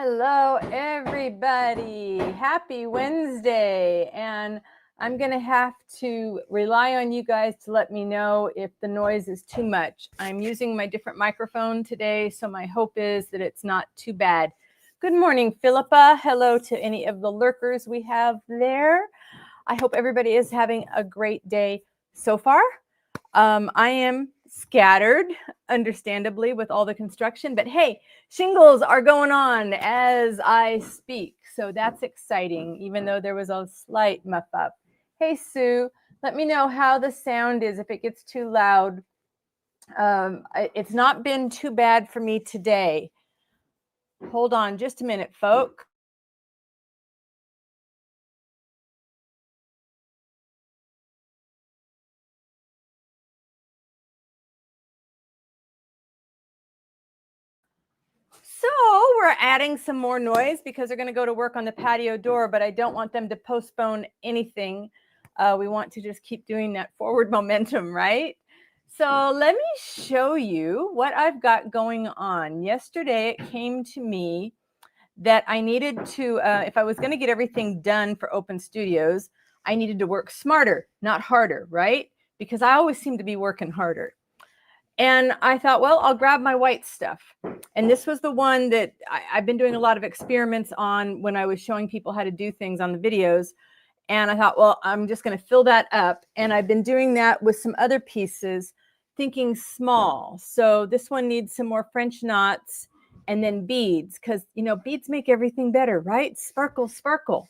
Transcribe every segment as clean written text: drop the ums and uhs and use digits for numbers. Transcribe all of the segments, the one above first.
Hello, everybody. Happy Wednesday. And I'm going to have to rely on you guys to let me know if the noise is too much. I'm using my different microphone today, so my hope is that it's not too bad. Good morning, Philippa. Hello to any of the lurkers we have there. I hope everybody is having a great day so far. I am scattered, understandably, with all the construction, but hey, shingles are going on as I speak. So that's exciting, even though there was a slight muff up. Hey, Sue, let me know how the sound is if it gets too loud. It's not been too bad for me today. Hold on just a minute, folks. So we're adding some more noise because they're going to go to work on the patio door, but I don't want them to postpone anything. We want to just keep doing that forward momentum, right? So let me show you what I've got going on. Yesterday, it came to me that I needed to, if I was going to get everything done for Open Studios, I needed to work smarter, not harder, right? Because I always seem to be working harder. And I thought, well, I'll grab my white stuff. And this was the one that I've been doing a lot of experiments on when I was showing people how to do things on the videos. And I thought, well, I'm just going to fill that up. And I've been doing that with some other pieces, thinking small. So this one needs some more French knots and then beads, because, you know, beads make everything better, right? Sparkle, sparkle.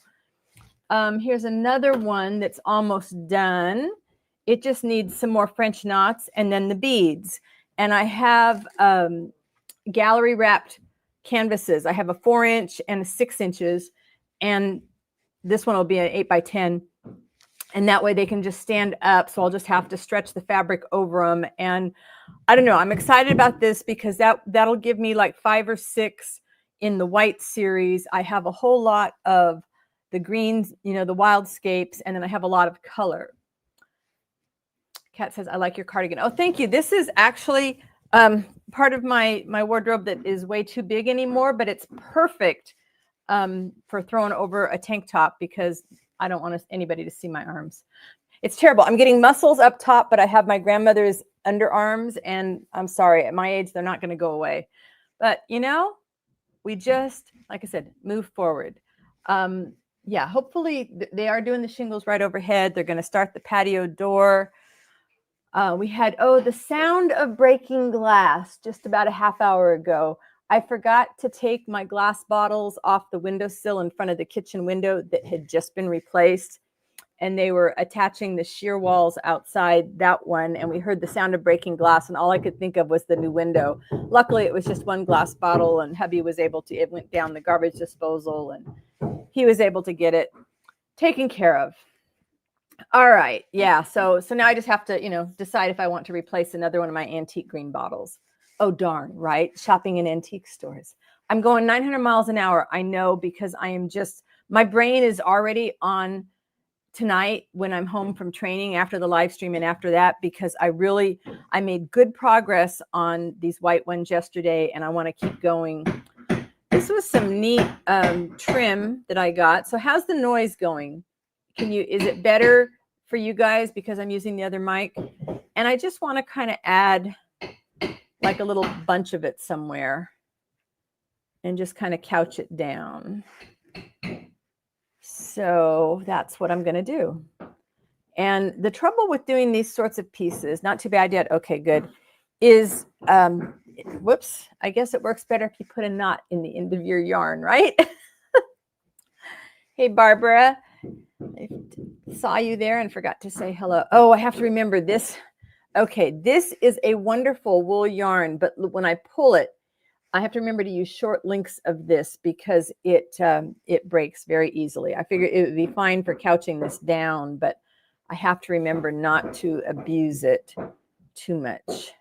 Here's another one that's almost done. It just needs some more French knots and then the beads. And I have gallery wrapped canvases. I have a 4-inch and a 6 inches, and this one will be an 8 by 10. And that way they can just stand up. So I'll just have to stretch the fabric over them. And I don't know, I'm excited about this because that'll give me like 5 or 6 in the white series. I have a whole lot of the greens, you know, the wildscapes, and then I have a lot of color. Kat says, I like your cardigan. Oh, thank you. This is actually part of my wardrobe that is way too big anymore, but it's perfect for throwing over a tank top because I don't want anybody to see my arms. It's terrible. I'm getting muscles up top, but I have my grandmother's underarms, and I'm sorry, at my age, they're not going to go away. But, you know, we just, like I said, move forward. Yeah, hopefully they are doing the shingles right overhead. They're going to start the patio door. We had, the sound of breaking glass just about a half hour ago. I forgot to take my glass bottles off the windowsill in front of the kitchen window that had just been replaced. And they were attaching the sheer walls outside that one. And we heard the sound of breaking glass. And all I could think of was the new window. Luckily, it was just one glass bottle. And hubby was able to, it went down the garbage disposal. And he was able to get it taken care of. All right. Yeah. So now I just have to, you know, decide if I want to replace another one of my antique green bottles. Oh, darn. Right. Shopping in antique stores. I'm going 900 miles an hour. I know, because I am just, my brain is already on tonight when I'm home from training after the live stream and after that, because I made good progress on these white ones yesterday and I want to keep going. This was some neat trim that I got. So how's the noise going? Is it better for you guys because I'm using the other mic? And I just want to kind of add like a little bunch of it somewhere and just kind of couch it down. So that's what I'm going to do. And the trouble with doing these sorts of pieces, not too bad yet, okay, good, is, whoops, I guess it works better if you put a knot in the end of your yarn, right? Hey, Barbara. I saw you there and forgot to say hello. Oh, I have to remember this. Okay, this is a wonderful wool yarn, but when I pull it, I have to remember to use short links of this because it breaks very easily. I figure it would be fine for couching this down, but I have to remember not to abuse it too much.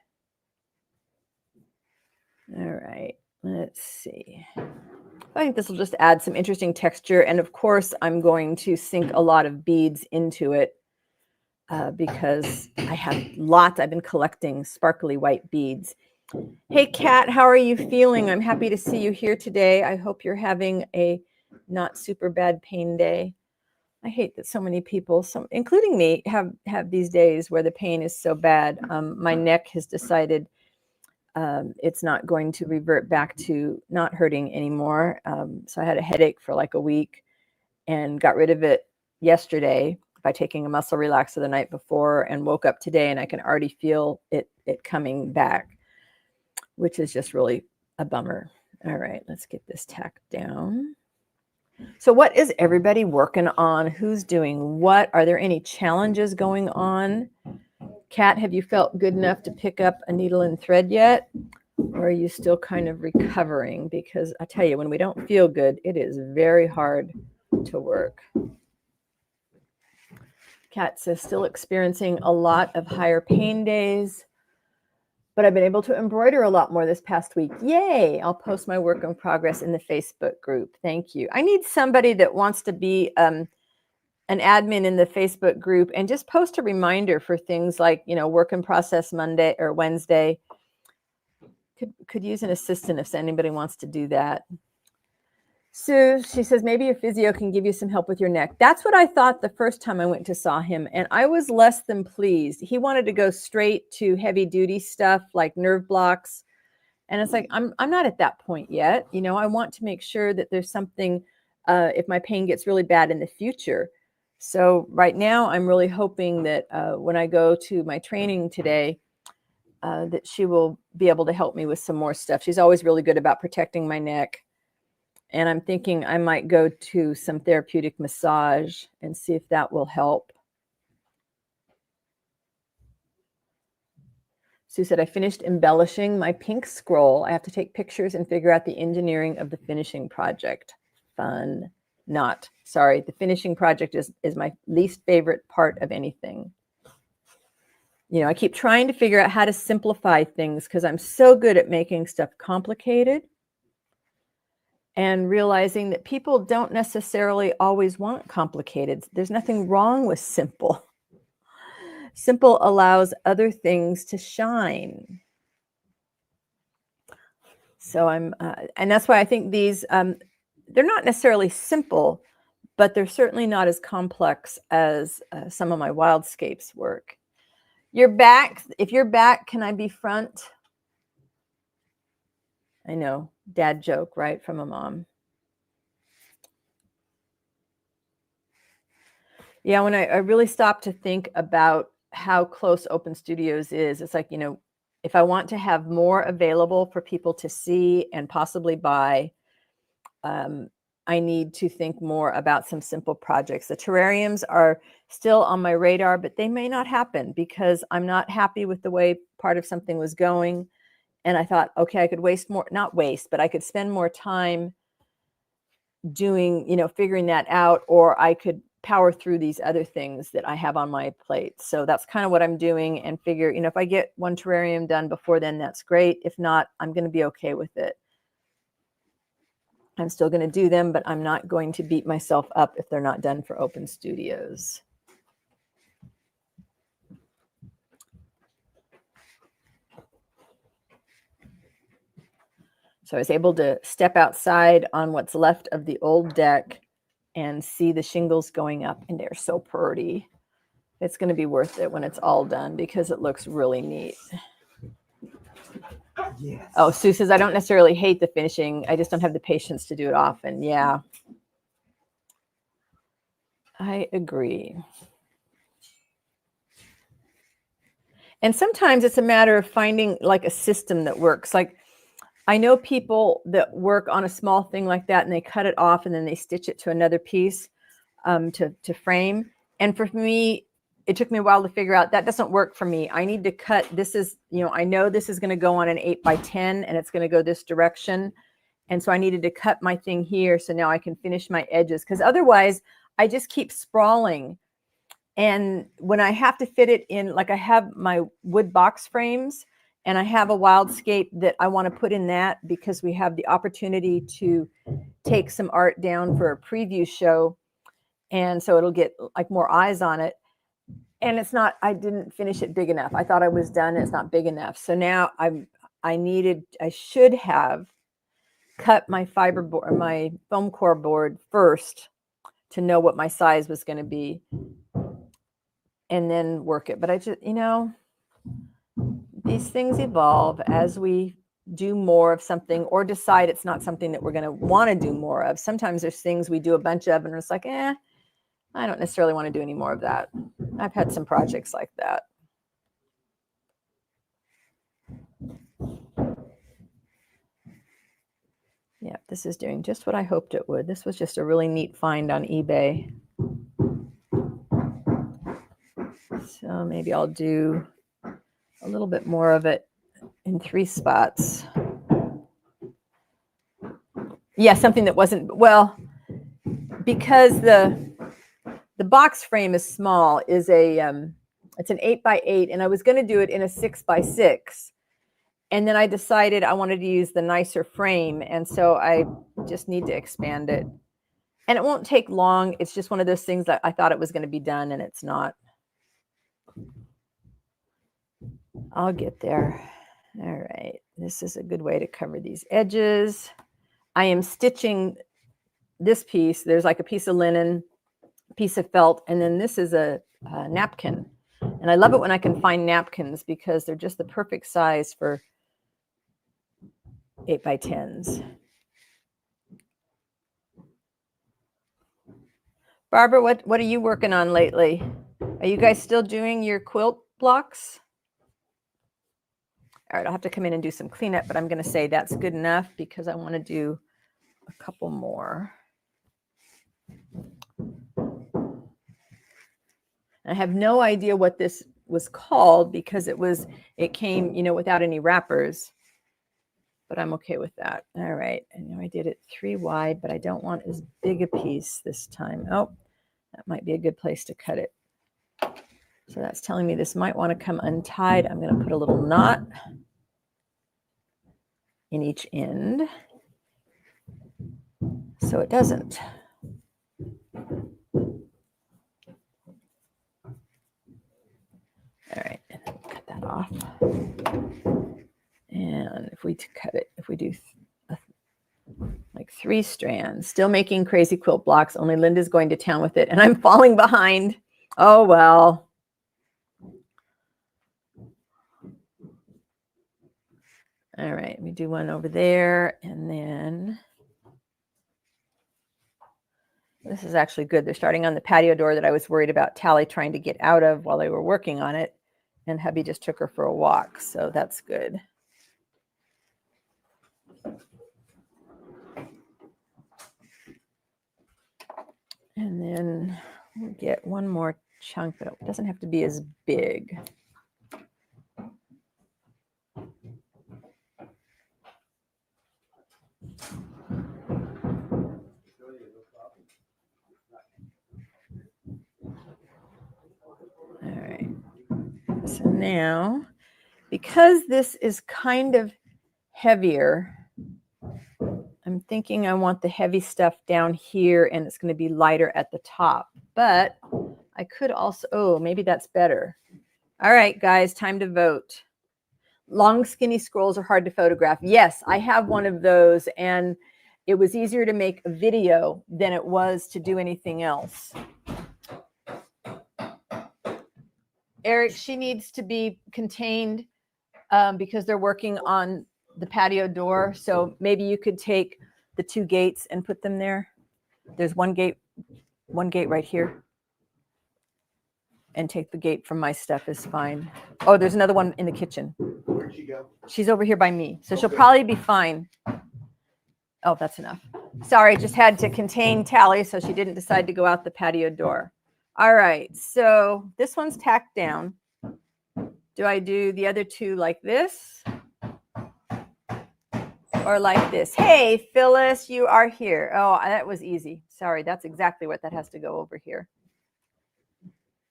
All right, let's see. I think this will just add some interesting texture. And of course, I'm going to sink a lot of beads into it because I have lots. I've been collecting sparkly white beads Hey, Kat, how are you feeling? I'm happy to see you here today. I hope you're having a not super bad pain day. I hate that so many people, some including me, have these days where the pain is so bad. My neck has decided it's not going to revert back to not hurting anymore. So I had a headache for like a week and got rid of it yesterday by taking a muscle relaxer the night before, and woke up today and I can already feel it coming back, which is just really a bummer. All right, let's get this tacked down. So what is everybody working on? Who's doing what? Are there any challenges going on? Kat, have you felt good enough to pick up a needle and thread yet? Or are you still kind of recovering? Because I tell you, when we don't feel good, it is very hard to work. Kat says, still experiencing a lot of higher pain days, but I've been able to embroider a lot more this past week. Yay! I'll post my work in progress in the Facebook group. Thank you. I need somebody that wants to be an admin in the Facebook group and just post a reminder for things like, work in process Monday or Wednesday. Could use an assistant if anybody wants to do that. Sue, she says, maybe your physio can give you some help with your neck. That's what I thought the first time I went to saw him, and I was less than pleased. He wanted to go straight to heavy duty stuff like nerve blocks. And it's like, I'm not at that point yet. I want to make sure that there's something if my pain gets really bad in the future. So right now, I'm really hoping that when I go to my training today, that she will be able to help me with some more stuff. She's always really good about protecting my neck. And I'm thinking I might go to some therapeutic massage and see if that will help. Sue said, I finished embellishing my pink scroll. I have to take pictures and figure out the engineering of the finishing project. Fun. Not. Sorry, the finishing project is my least favorite part of anything. I keep trying to figure out how to simplify things because I'm so good at making stuff complicated, and realizing that people don't necessarily always want complicated. There's nothing wrong with simple. Simple allows other things to shine. So and that's why I think these, they're not necessarily simple, but they're certainly not as complex as some of my wildscapes work. Your back, if you're back, can I be front? I know, dad joke, right, from a mom. Yeah, when I really stopped to think about how close Open Studios is, it's like, if I want to have more available for people to see and possibly buy, I need to think more about some simple projects. The terrariums are still on my radar, but they may not happen because I'm not happy with the way part of something was going. And I thought, okay, I could not waste, but I could spend more time doing, figuring that out, or I could power through these other things that I have on my plate. So that's kind of what I'm doing, and figure, if I get one terrarium done before then, that's great. If not, I'm going to be okay with it. I'm still going to do them, but I'm not going to beat myself up if they're not done for Open Studios. So I was able to step outside on what's left of the old deck and see the shingles going up, and they're so pretty. It's going to be worth it when it's all done because it looks really neat. Yes. Oh, Sue says, I don't necessarily hate the finishing. I just don't have the patience to do it often. Yeah. I agree. And sometimes it's a matter of finding like a system that works. Like, I know people that work on a small thing like that and they cut it off and then they stitch it to another piece to frame. And for me, it took me a while to figure out that doesn't work for me. I need to cut. This is, I know this is going to go on an 8x10 and it's going to go this direction. And so I needed to cut my thing here so now I can finish my edges, because otherwise I just keep sprawling. And when I have to fit it in, like I have my wood box frames, and I have a wildscape that I want to put in that because we have the opportunity to take some art down for a preview show. And so it'll get like more eyes on it. And it's not, I didn't finish it big enough. I thought I was done. It's not big enough. So now I should have cut my fiber board, my foam core board first to know what my size was going to be and then work it. But I just, these things evolve as we do more of something or decide it's not something that we're going to want to do more of. Sometimes there's things we do a bunch of and it's like, I don't necessarily want to do any more of that. I've had some projects like that. Yeah, this is doing just what I hoped it would. This was just a really neat find on eBay. So maybe I'll do a little bit more of it in 3 spots. Yeah, something that wasn't, well, because the box frame is small, is it's an 8x8, and I was going to do it in a 6x6. And then I decided I wanted to use the nicer frame, and so I just need to expand it. And it won't take long. It's just one of those things that I thought it was going to be done, and it's not. I'll get there. All right. This is a good way to cover these edges. I am stitching this piece. There's like a piece of linen, piece of felt, and then this is a napkin. And I love it when I can find napkins because they're just the perfect size for 8x10s. Barbara, what are you working on lately? Are you guys still doing your quilt blocks? All right, I'll have to come in and do some cleanup, but I'm going to say that's good enough because I want to do a couple more. I have no idea what this was called because it came, without any wrappers, but I'm okay with that. All right. I know I did it 3 wide, but I don't want as big a piece this time. Oh, that might be a good place to cut it. So that's telling me this might want to come untied. I'm going to put a little knot in each end so it doesn't. All right, and then cut that off. And if we do like 3 strands, still making crazy quilt blocks, only Linda's going to town with it, and I'm falling behind. Oh, well. All right, we do one over there, and then this is actually good. They're starting on the patio door that I was worried about Tally trying to get out of while they were working on it, and hubby just took her for a walk, so that's good. And then we'll get one more chunk, but it doesn't have to be as big. All right. So now, because this is kind of heavier, I'm thinking I want the heavy stuff down here and it's going to be lighter at the top. But I could also, oh, maybe that's better. All right, guys, time to vote. Long, skinny scrolls are hard to photograph. Yes, I have one of those, and it was easier to make a video than it was to do anything else. Eric, she needs to be contained because they're working on the patio door. So maybe you could take the 2 gates and put them there. There's one gate right here. And take the gate from my stuff is fine. Oh, there's another one in the kitchen. Where'd she go? She's over here by me. So she'll probably be fine. Oh, that's enough. Sorry, just had to contain Tally so she didn't decide to go out the patio door. All right, so this one's tacked down. Do I do the other 2 like this? Or like this? Hey, Phyllis, you are here. Oh, that was easy. Sorry, that's exactly what that has to go over here.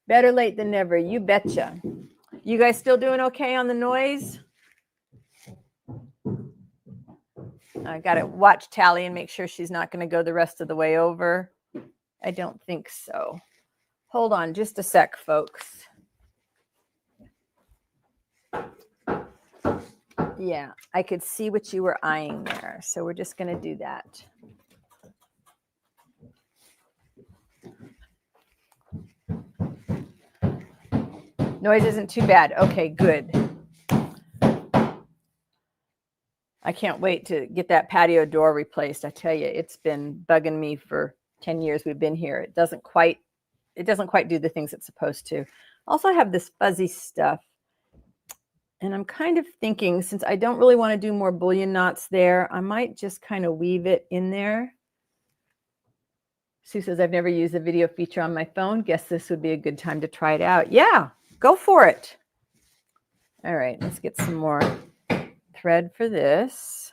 Better late than never, you betcha. You guys still doing okay on the noise? I got to watch Tally and make sure she's not going to go the rest of the way over. I don't think so. Hold on just a sec, folks. Yeah, I could see what you were eyeing there. So we're just going to do that. Noise isn't too bad. Okay, good. I can't wait to get that patio door replaced. I tell you, it's been bugging me for 10 years we've been here. It doesn't quite do the things it's supposed to. Also, I have this fuzzy stuff. And I'm kind of thinking, since I don't really want to do more bullion knots there, I might just kind of weave it in there. Sue says, I've never used the video feature on my phone. Guess this would be a good time to try it out. Yeah, go for it. All right, let's get some more thread for this.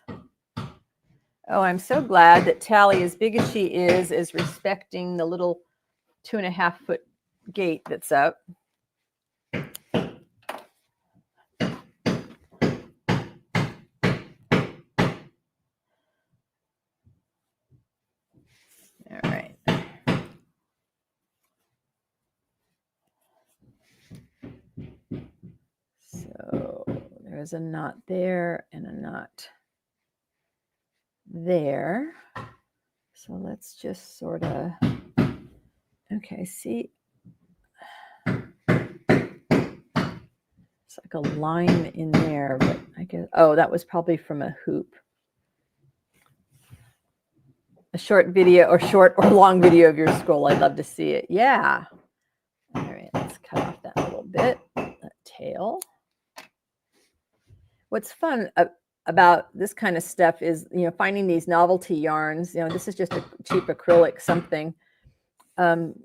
Oh, I'm so glad that Tally, as big as she is respecting the little 2.5 foot gate that's up. All right. So there's a knot there and a knot there. So let's just sort of, okay, see, it's like a line in there, but I guess, oh, that was probably from a hoop. A short video or short or long video of your scroll. I'd love to see it. Yeah. All right, let's cut off that little bit, that tail. What's fun about this kind of stuff is, you know, finding these novelty yarns. You know, this is just a cheap acrylic something. And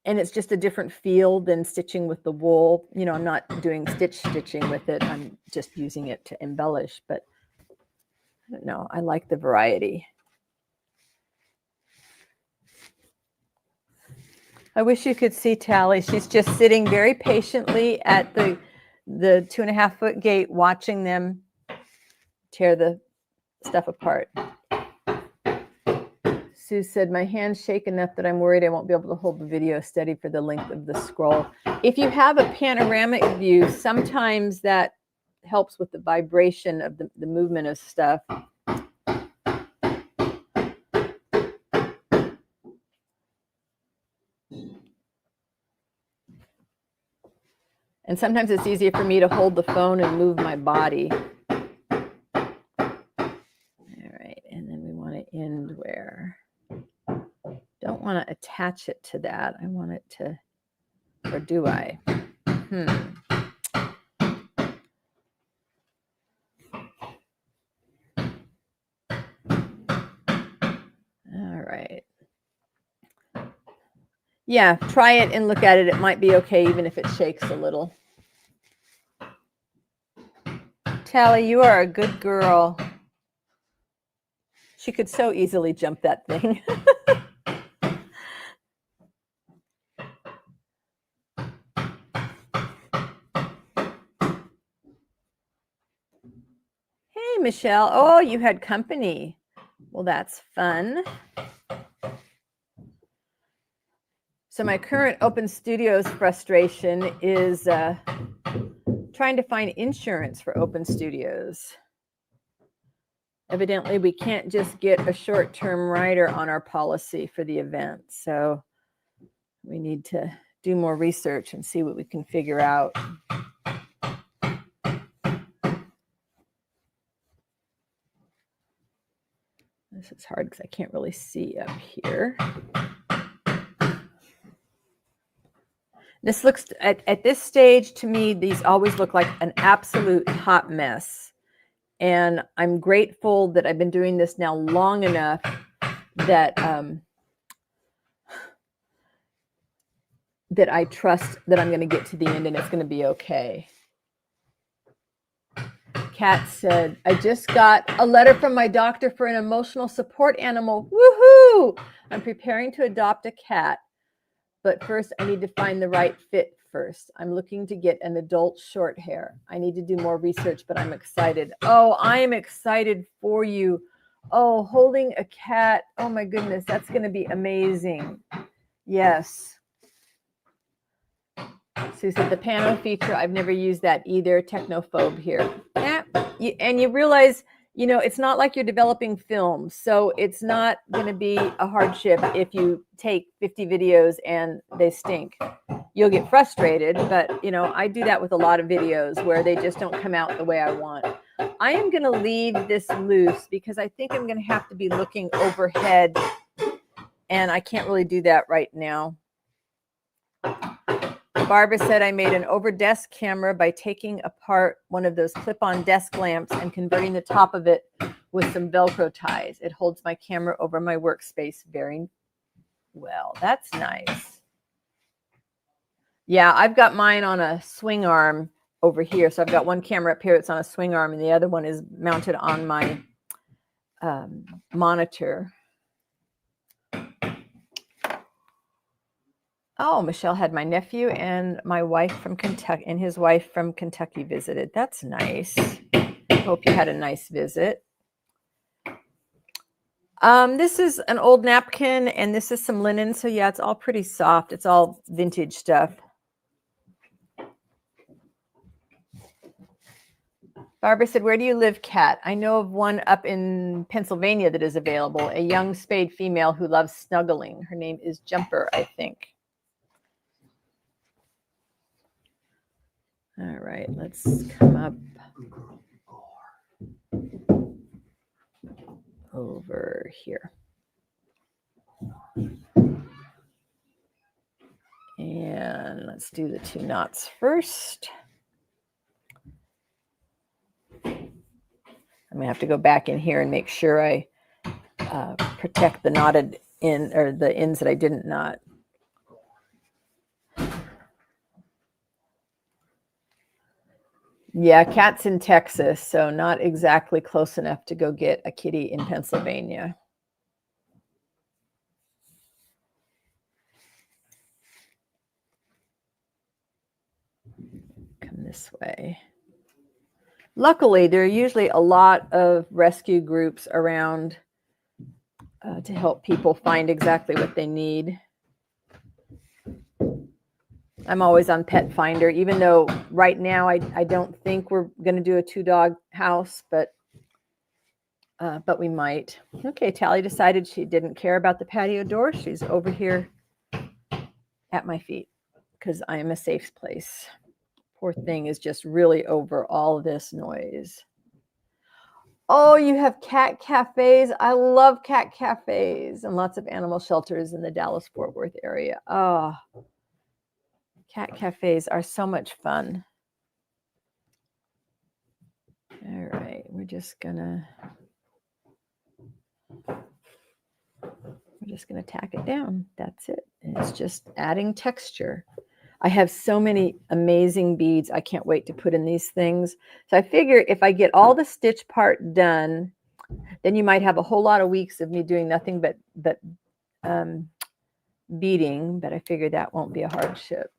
it's just a different feel than stitching with the wool. You know, I'm not doing stitching with it. I'm just using it to embellish, but I don't know. I like the variety. I wish you could see Tally. She's just sitting very patiently at the 2.5 foot gate, watching them tear the stuff apart. Sue said, my hands shake enough that I'm worried I won't be able to hold the video steady for the length of the scroll. If you have a panoramic view, sometimes that helps with the vibration of the movement of stuff. And sometimes it's easier for me to hold the phone and move my body. All right, and then we want to end where? Don't want to attach it to that. I want it to, or do I? All right. Yeah, try it and look at it. It might be okay, even if it shakes a little. Tally, you are a good girl. She could so easily jump that thing. Hey, Michelle. Oh, you had company. Well, that's fun. So my current Open Studios frustration is trying to find insurance for Open Studios. Evidently, we can't just get a short-term rider on our policy for the event. So we need to do more research and see what we can figure out. This is hard because I can't really see up here. This looks, at this stage, to me, these always look like an absolute hot mess. And I'm grateful that I've been doing this now long enough that that I trust that I'm going to get to the end and it's going to be okay. Kat said, I just got a letter from my doctor for an emotional support animal. Woohoo! I'm preparing to adopt a cat, but first I need to find the right fit first. I'm looking to get an adult short hair. I need to do more research, but I'm excited. Oh, I am excited for you. Oh, holding a cat. Oh my goodness, that's going to be amazing. Yes. Sue said the pano feature, I've never used that either. Technophobe here. Yeah, and you realize, it's not like you're developing films, so it's not going to be a hardship if you take 50 videos and they stink. You'll get frustrated, but I do that with a lot of videos where they just don't come out the way I want. I am going to leave this loose because I think I'm going to have to be looking overhead, and I can't really do that right now. Barbara said I made an over-desk camera by taking apart one of those clip-on desk lamps and converting the top of it with some Velcro ties. It holds my camera over my workspace very well. That's nice. Yeah, I've got mine on a swing arm over here. So I've got one camera up here that's on a swing arm, and the other one is mounted on my monitor. Oh, Michelle had my nephew and my wife from Kentucky and his wife from Kentucky visited. That's nice. Hope you had a nice visit. This is an old napkin, and this is some linen. So yeah, it's all pretty soft. It's all vintage stuff. Barbara said, where do you live, Kat? I know of one up in Pennsylvania that is available, a young spayed female who loves snuggling. Her name is Jumper, I think. All right, let's come up over here. And let's do the 2 knots first. I'm gonna have to go back in here and make sure I protect the knotted end, or the ends that I didn't knot. Yeah, Kat's in Texas, so not exactly close enough to go get a kitty in Pennsylvania. Come this way. Luckily, there are usually a lot of rescue groups around to help people find exactly what they need. I'm always on Pet Finder, even though right now I don't think we're going to do a 2-dog house, but we might. Okay, Tally decided she didn't care about the patio door. She's over here at my feet because I am a safe place. Poor thing is just really over all this noise. Oh, you have cat cafes. I love cat cafes and lots of animal shelters in the Dallas-Fort Worth area. Oh, cat cafes are so much fun. All right, we're just gonna tack it down. That's it. And it's just adding texture. I have so many amazing beads I can't wait to put in these things. So I figure if I get all the stitch part done, then you might have a whole lot of weeks of me doing nothing but beading, but I figure that won't be a hardship.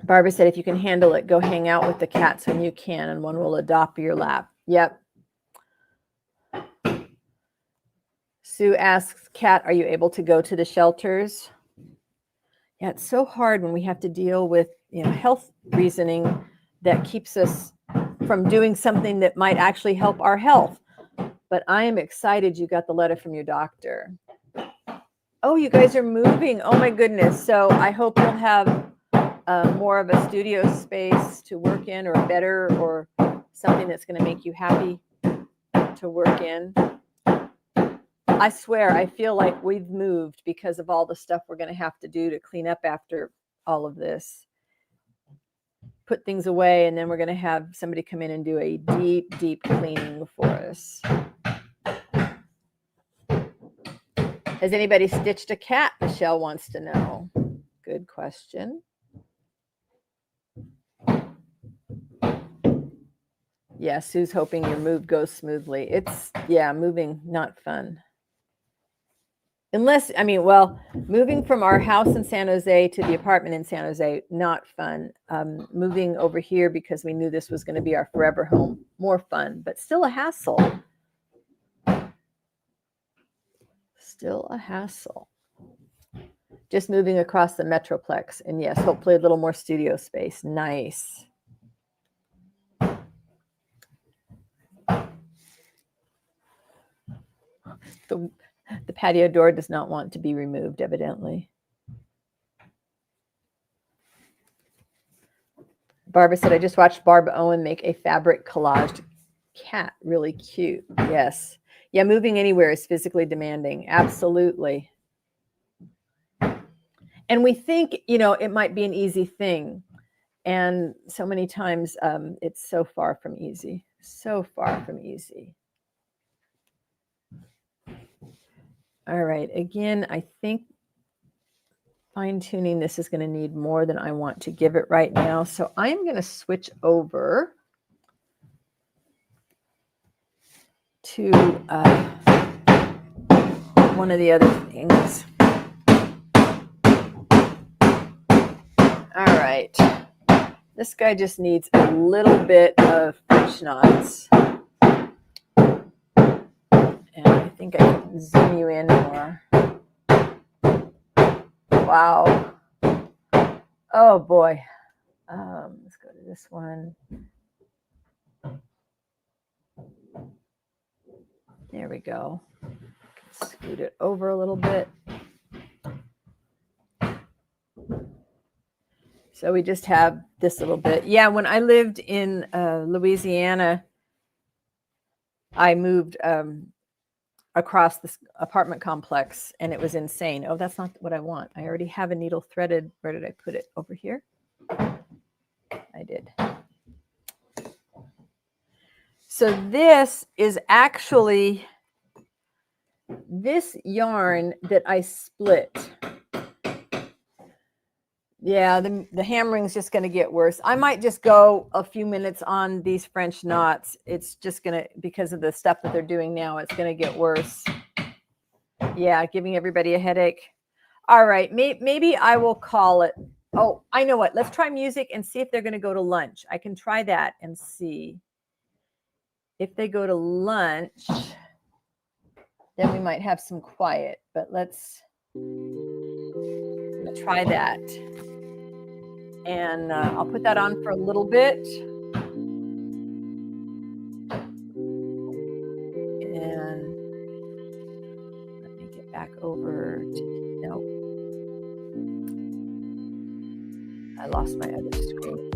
Barbara said, if you can handle it, go hang out with the cats when you can, and one will adopt your lap. Yep. Sue asks, Kat, are you able to go to the shelters? Yeah, it's so hard when we have to deal with, health reasoning that keeps us from doing something that might actually help our health. But I am excited you got the letter from your doctor. Oh, you guys are moving. Oh my goodness. So I hope you'll have more of a studio space to work in, or better, or something that's going to make you happy to work in. I swear, I feel like we've moved because of all the stuff we're going to have to do to clean up after all of this. Put things away, and then we're going to have somebody come in and do a deep, deep cleaning for us. Has anybody stitched a cat? Michelle wants to know. Good question. Yeah, Sue's hoping your move goes smoothly. It's, moving, not fun. Unless, moving from our house in San Jose to the apartment in San Jose, not fun. Moving over here because we knew this was going to be our forever home, more fun, but still a hassle. Still a hassle. Just moving across the Metroplex. And yes, hopefully a little more studio space. Nice. The patio door does not want to be removed, evidently. Barbara said, I just watched Barb Owen make a fabric collaged cat. Really cute. Yes. Yeah, moving anywhere is physically demanding. Absolutely. And we think, it might be an easy thing. And so many times it's so far from easy. So far from easy. All right. Again, I think fine-tuning this is going to need more than I want to give it right now. So I'm going to switch over to one of the other things. All right. This guy just needs a little bit of French knots. And I think I can zoom you in more. Wow. Oh boy. Let's go to this one. There we go. Scoot it over a little bit. So we just have this little bit. Yeah, when I lived in Louisiana, I moved across this apartment complex, and it was insane. Oh, that's not what I want. I already have a needle threaded. Where did I put it? Over here? I did. So this is actually this yarn that I split. Yeah, the hammering's just going to get worse. I might just go a few minutes on these French knots. It's just going to, because of the stuff that they're doing now, it's going to get worse. Yeah, giving everybody a headache. All right, maybe I will call it. Oh, I know what. Let's try music and see if they're going to go to lunch. I can try that and see. If they go to lunch, then we might have some quiet, but let's try that. And I'll put that on for a little bit. And let me get back over to, no. I lost my other screen.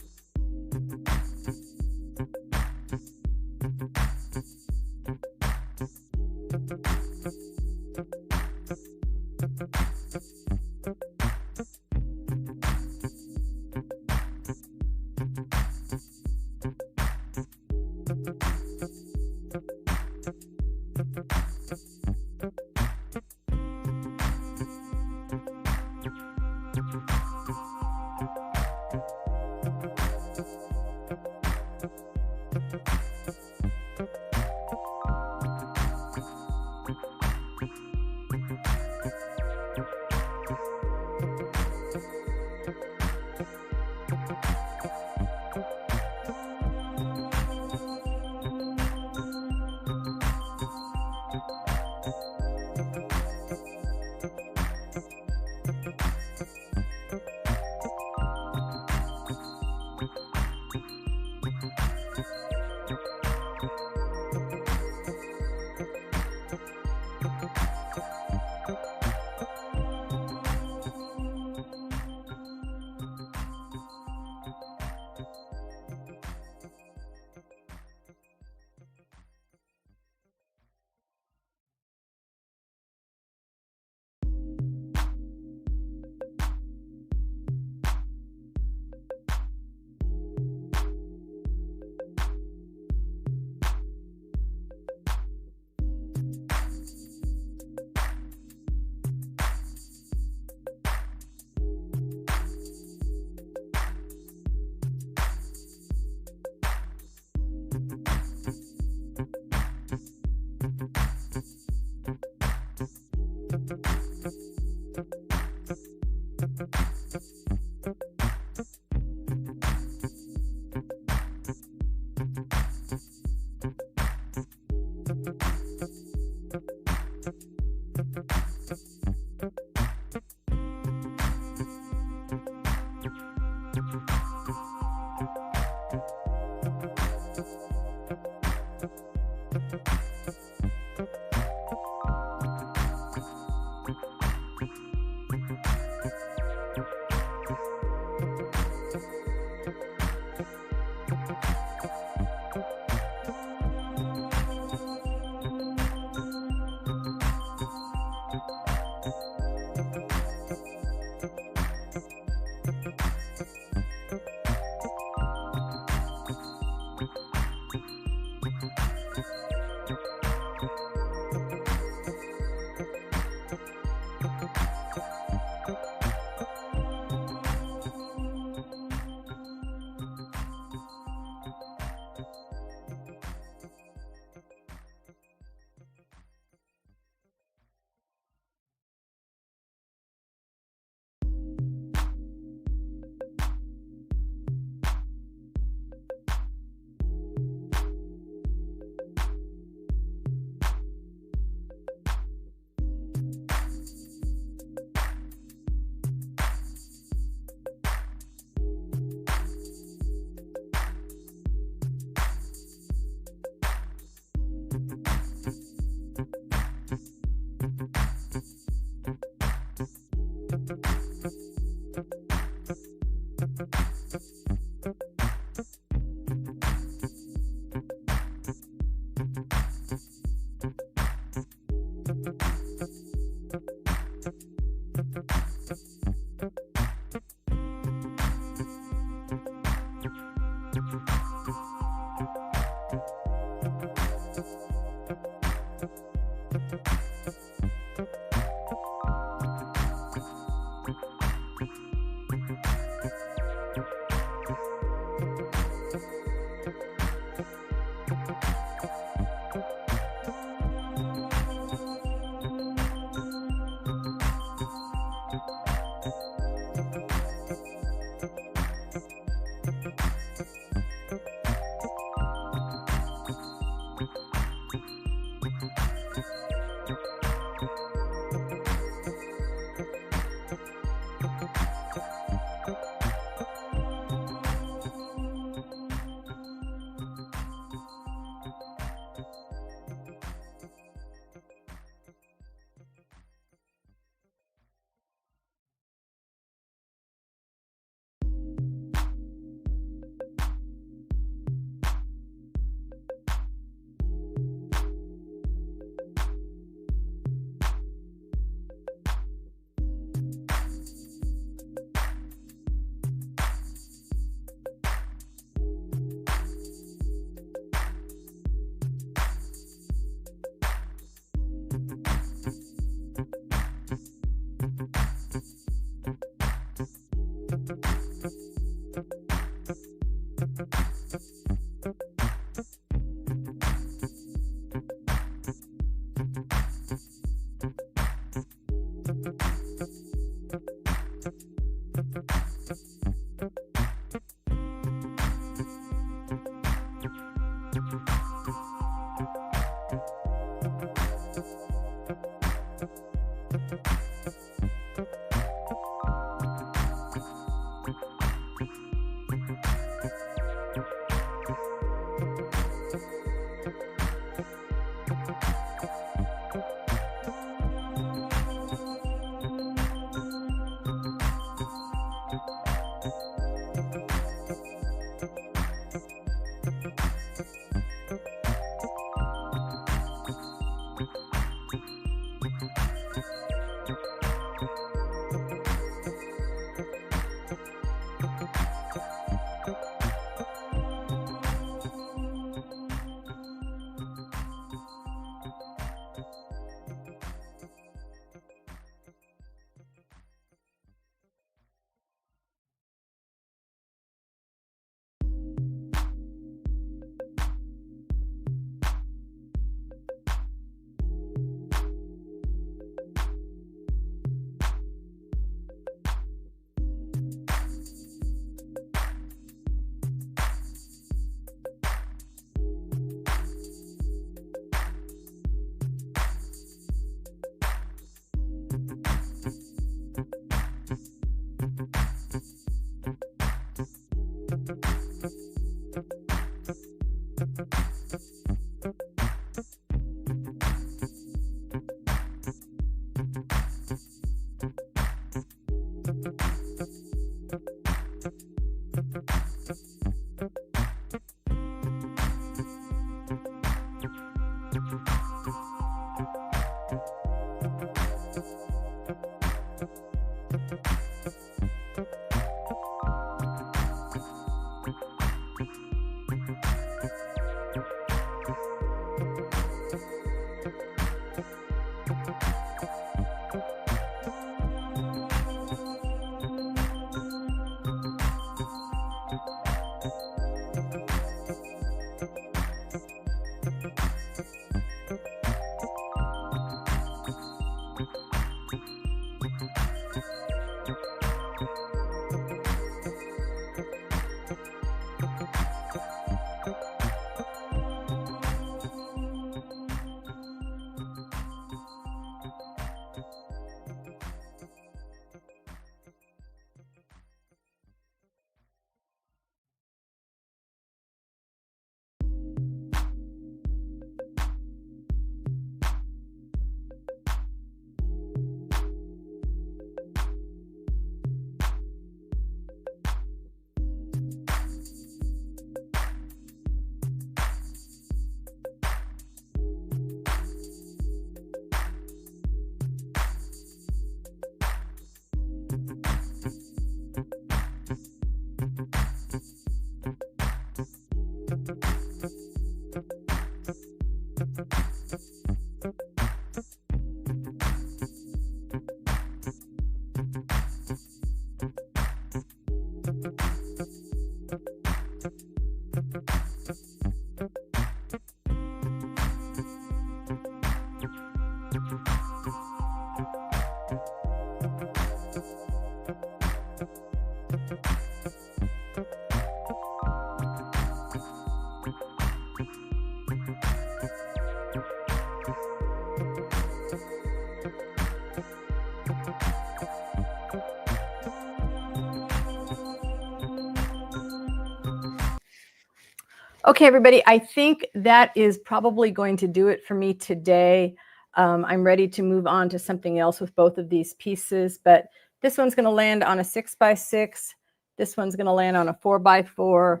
Okay, everybody, I think that is probably going to do it for me today. I'm ready to move on to something else with both of these pieces, but this one's going to land on a 6x6. This one's going to land on a 4x4.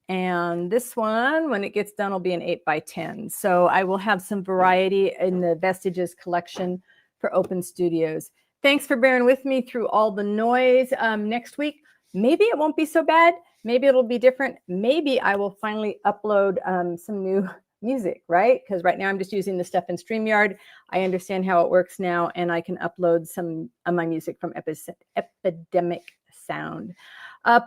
And this one, when it gets done, will be an 8x10. So I will have some variety in the Vestiges collection for Open Studios. Thanks for bearing with me through all the noise. Next week, maybe it won't be so bad. Maybe it'll be different. Maybe I will finally upload some new music, right? Because right now I'm just using the stuff in StreamYard. I understand how it works now, and I can upload some of my music from Epidemic Sound.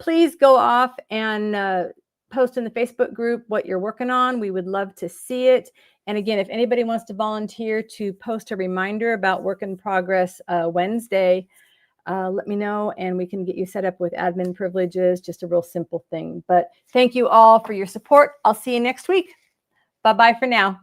Please go off and post in the Facebook group what you're working on. We would love to see it. And again, if anybody wants to volunteer to post a reminder about Work in Progress Wednesday, let me know and we can get you set up with admin privileges, just a real simple thing. But thank you all for your support. I'll see you next week. Bye-bye for now.